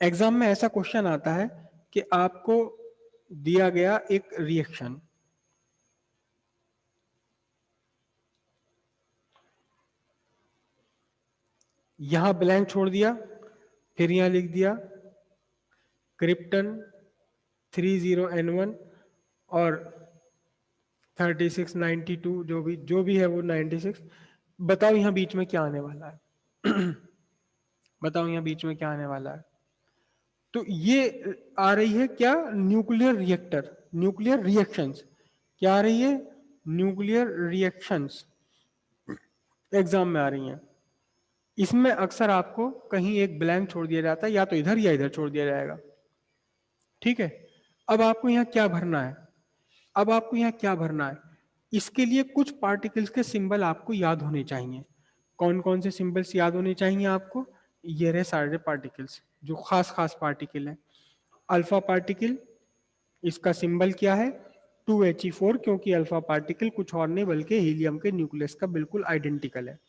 Exam में ऐसा question आता है कि आपको दिया गया एक रिएक्शन, यहां ब्लैंक छोड़ दिया, फिर यहां लिख दिया क्रिप्टन 30N1 और 3692, जो भी है वो 96। बताओ यहां बीच में क्या आने वाला है? बताओ यहां बीच में क्या आने वाला है? तो ये आ रही है क्या? Nuclear reactor, nuclear reactions. क्या आ रही है? न्यूक्लियर रिएक्शंस एग्जाम में आ रही हैं। इसमें अक्सर आपको कहीं एक ब्लैंक छोड़ दिया जाता है, या तो इधर या इधर छोड़ दिया जाएगा। ठीक है, अब आपको यहां क्या भरना है? अब आपको यहां क्या भरना है? इसके लिए कुछ पार्टिकल्स के सिंबल आपको याद होने चाहिए। कौन कौन से सिंबल्स याद होने चाहिए आपको? ये रहे सारे पार्टिकल्स, जो खास खास पार्टिकल है। अल्फा पार्टिकल, इसका सिंबल क्या है? 2He4, क्योंकि अल्फा पार्टिकल कुछ और नहीं बल्कि हीलियम के न्यूक्लियस का बिल्कुल आइडेंटिकल है।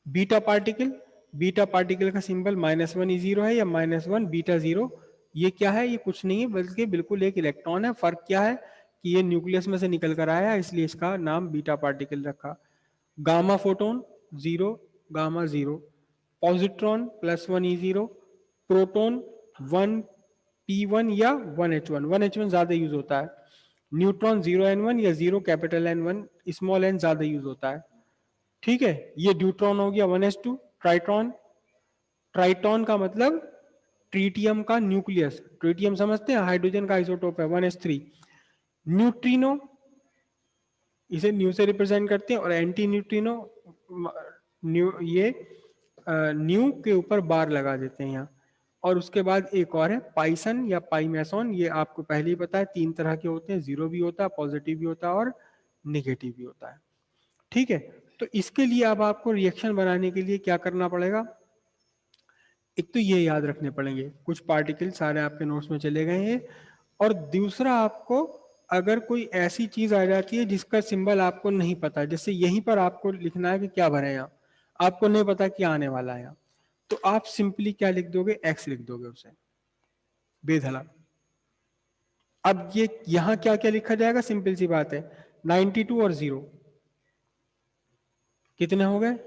बीटा पार्टिकल, बीटा पार्टिकल का सिंबल -1E0 है, या -1 बीटा 0। ये क्या है? ये कुछ नहीं है बल्कि बिल्कुल एक इलेक्ट्रॉन है। फर्क क्या है कि ये न्यूक्लियस में से निकल कर आया, इसलिए इसका नाम बीटा पार्टिकल रखा। Gamma photon 0, gamma 0। Positron +1E0। Proton 1P1 या 1H1, 1H1 ज्यादा यूज होता है। न्यूट्रॉन 0N1 या 0N1, स्मॉल n ज्यादा यूज होता है। ठीक है, ये ड्यूट्रॉन हो गया 1s2। ट्राइट्रॉन, ट्राइटॉन का मतलब ट्रीटियम का न्यूक्लियस। ट्रीटियम समझते हैं, हाइड्रोजन का आइसोटोप है, 1s3। न्यूट्रिनो, इसे न्यू से रिप्रेजेंट करते हैं, और एंटी न्यूट्रिनो ये न्यू के ऊपर बार लगा देते हैं यहाँ। और उसके बाद एक और है पाइसन या पाइमेसॉन, ये आपको पहले ही पता है, 3 तरह के होते हैं, 0 भी होता है, पॉजिटिव भी होता है और निगेटिव भी होता है। ठीक है, तो इसके लिए अब आपको रिएक्शन बनाने के लिए क्या करना पड़ेगा? एक तो ये याद रखने पड़ेंगे, कुछ पार्टिकल सारे आपके नोट्स में चले गए हैं। और दूसरा, आपको अगर कोई ऐसी चीज आ जाती है जिसका सिंबल आपको नहीं पता, जैसे यहीं पर आपको लिखना है कि क्या भरे यहाँ, आपको नहीं पता क्या आने वाला है यहाँ, तो आप सिंपली क्या लिख दोगे? एक्स लिख दोगे उसे, बेधला। अब ये यहां क्या क्या लिखा जाएगा? सिंपल सी बात है, 92 और 0 कितने हो गए?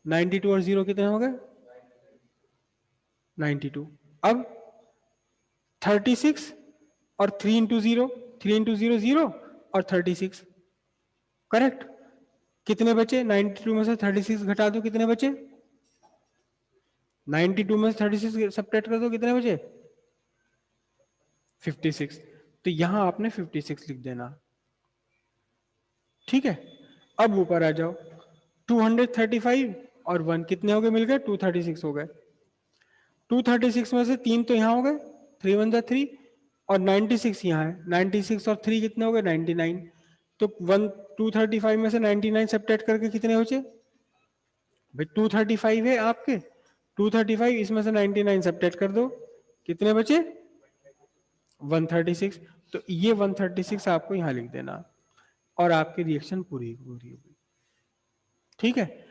92 और 0 कितने हो गए? 92। अब 36 और 3 इंटू 0, 3 इंटू 0 0 और 36, करेक्ट। कितने बचे? 92 में से 36 घटा दो, कितने बचे? 92 में से 36 सब्ट्रैक्ट कर दो, कितने बचे? 56। तो यहां आपने 56 लिख देना। ठीक है, अब ऊपर आ जाओ, 235 और 1 कितने हो गए? मिल गए, 236 हो गए। 236 में से 3 तो यहां हो गए, 3 1 जा 3, और 96 यहाँ है, 96 और 3 कितने हो गए? 99। तो 235 में से 99 सब्ट्रैक्ट करके कितने बचे भाई? 235 है आपके, 235, इसमें से 99 सब्ट्रैक्ट कर दो, कितने बचे? 136। तो ये 136 आपको यहां लिख देना, और आपकी रिएक्शन पूरी पूरी होगी। ठीक है,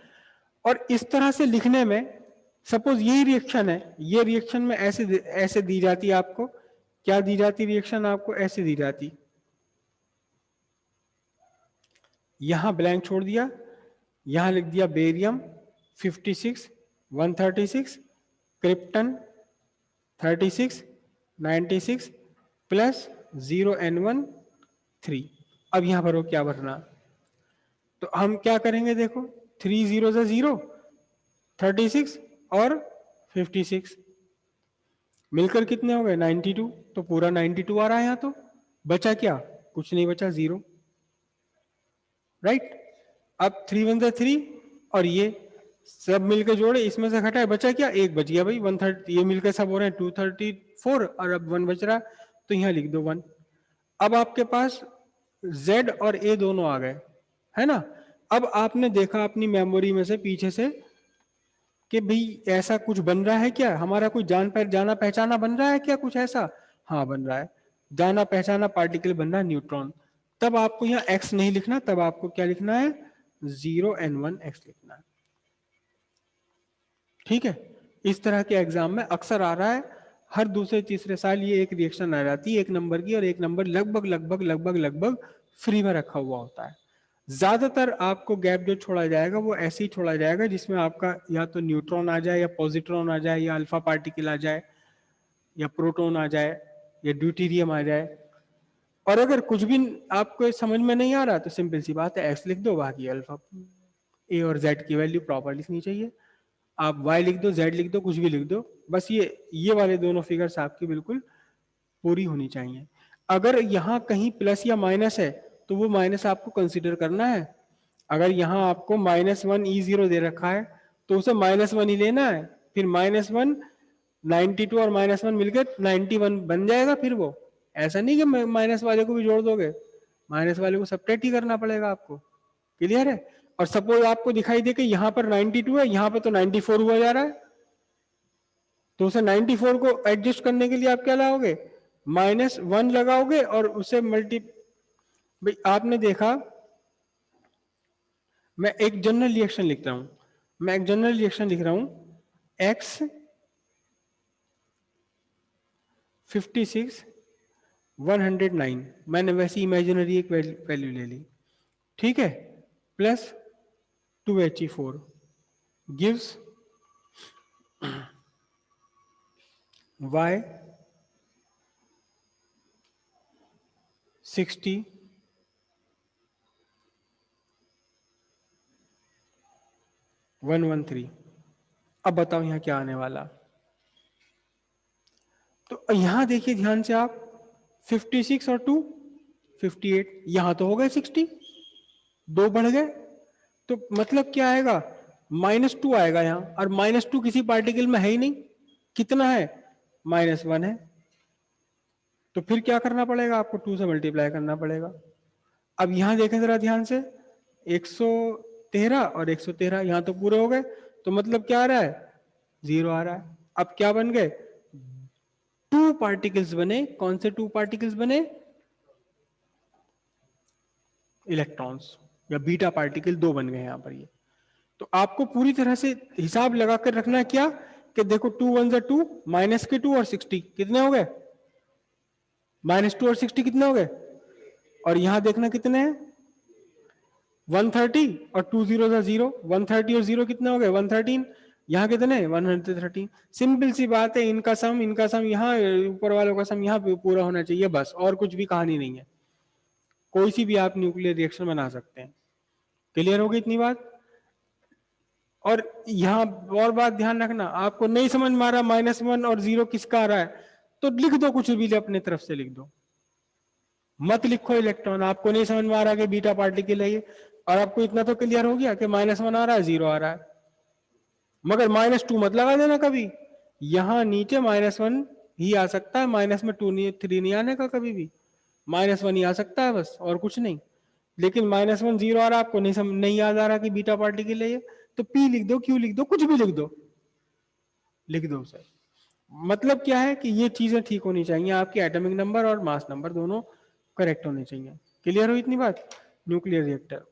और इस तरह से लिखने में, सपोज यही रिएक्शन है, ये रिएक्शन में ऐसे ऐसे दी जाती है आपको। क्या दी जाती? रिएक्शन आपको ऐसे दी जाती, यहां ब्लैंक छोड़ दिया, यहां लिख दिया बेरियम 56 136, क्रिप्टन 36 96 प्लस 0N1 3। अब यहां भरो क्या भरना। तो हम क्या करेंगे? देखो, 3 0 से 0, 36 और 56 मिलकर कितने हो गए? 92। तो पूरा 92 आ रहा है यहां। तो बचा क्या? कुछ नहीं बचा, 0। राइट। अब 3 1 जा 3, और ये सब मिलकर जोड़े, इसमें से घटाए, बचा क्या? एक बच गया भाई, 130। ये मिलकर सब हो रहे हैं 234, और अब 1 बच रहा, तो यहां लिख दो 1। अब आपके पास Z और A दोनों आ गए, है ना। अब आपने देखा अपनी मेमोरी में से पीछे से कि भाई ऐसा कुछ बन रहा है क्या, हमारा कोई जाना पहचाना बन रहा है क्या, कुछ ऐसा? हाँ बन रहा है, जाना पहचाना पार्टिकल बन रहा है, न्यूट्रॉन। तब आपको यहाँ x नहीं लिखना, तब आपको क्या लिखना है? 0N1 x लिखना है। ठीक है, इस तरह के एग्जाम में अक्सर आ रहा है, हर दूसरे तीसरे साल ये एक रिएक्शन आ जाती है, एक नंबर की, और एक नंबर लगभग लगभग लगभग लगभग फ्री में रखा हुआ होता है। ज्यादातर आपको गैप जो छोड़ा जाएगा वो ऐसे ही छोड़ा जाएगा जिसमें आपका या तो न्यूट्रॉन आ जाए, या पॉजिट्रॉन आ जाए, या अल्फा पार्टिकल आ जाए, या प्रोटॉन आ जाए, या ड्यूटेरियम आ जाए। और अगर कुछ भी आपको समझ में नहीं आ रहा तो सिंपल सी बात है, एक्स लिख दो, बाकी अल्फा ए और जेड की वैल्यू प्रॉपर लिखनी चाहिए। आप y लिख दो, z लिख दो, कुछ भी लिख दो, बस ये वाले दोनों फिगर्स आपकी बिल्कुल पूरी होनी चाहिए। अगर यहाँ कहीं प्लस या माइनस है तो वो माइनस आपको कंसीडर करना है। अगर यहाँ आपको -1 E0 दे रखा है तो उसे -1 ही लेना है, फिर -1 92 और -1 मिलकर 91 बन जाएगा। फिर वो ऐसा नहीं कि माइनस वाले को भी जोड़ दोगे, माइनस वाले को सब्ट्रैक्ट ही करना पड़ेगा आपको। क्लियर है? और सपोज आपको दिखाई दे कि यहाँ पर 92 है, यहाँ पे तो 94 हुआ जा रहा है, तो उसे 94 को एडजस्ट करने के लिए आप क्या लाओगे, -1 लगाओगे और उसे भाई आपने देखा, मैं एक जनरल रिएक्शन लिख रहा हूं, मैं एक जनरल रिएक्शन लिख रहा हूं, x 56 109, मैंने वैसी इमेजिनरी एक वैल्यू ले ली, ठीक है, प्लस 2He4 गिव्स y 60 113। अब बताओ यहां क्या आने वाला। तो यहां देखिए ध्यान से आप, 56 और 2 58, यहां तो हो गए 60, 2 बढ़ गए, तो मतलब क्या आएगा, -2 आएगा यहां, और -2 किसी पार्टिकल में है ही नहीं, कितना है, -1 है, तो फिर क्या करना पड़ेगा आपको, 2 से मल्टीप्लाई करना पड़ेगा। अब यहां देखें जरा ध्यान से, 113 और 113 यहां तो पूरे हो गए, तो मतलब क्या आ रहा है, 0 आ रहा है। अब क्या बन गए, 2 पार्टिकल्स बने, कौन से 2 पार्टिकल्स बने, इलेक्ट्रॉन्स या बीटा पार्टिकल 2 बन गए यहां पर ये। तो आपको पूरी तरह से हिसाब लगाकर रखना है क्या, कि देखो 2 1 2, माइनस के 2 और 60 कितने हो गए, -2 और 60 कितने हो गए, और यहां देखना कितने हैं, 130 और 2 0 0, 130 और 0 कितने हो गए, 113, यहाँ कितने 113। सिंपल सी बात है, इनका सम यहाँ, ऊपर वालों का सम यहाँ पूरा होना चाहिए, बस, और कुछ भी कहानी नहीं है। कोई सी भी आप न्यूक्लियर रिएक्शन बना सकते हैं। क्लियर होगी इतनी बात। और यहाँ और बात ध्यान रखना, आपको नहीं समझ में आ रहा -1 और 0 किसका आ रहा है, तो लिख दो, कुछ भी अपने तरफ से लिख दो, मत लिखो इलेक्ट्रॉन। आपको नहीं समझ में आ रहा कि बीटा पार्टिकल है ये, और आपको इतना तो क्लियर हो गया कि -1 आ रहा है, 0 आ रहा है, मगर -2 मत लगा देना कभी, यहां नीचे -1 ही आ सकता है, माइनस में 2 नहीं, 3 नहीं आने का कभी भी, -1 ही आ सकता है बस, और कुछ नहीं। लेकिन -1 0 आ रहा है, आपको नहीं याद आ रहा कि बीटा पार्टिकल है ये, तो P लिख दो, Q लिख दो, कुछ भी लिख दो, लिख दो सर। मतलब क्या है कि ये चीजें ठीक होनी चाहिए, आपकी एटॉमिक नंबर और मास नंबर दोनों करेक्ट होने चाहिए। क्लियर हुई इतनी बात, न्यूक्लियर रिएक्टर।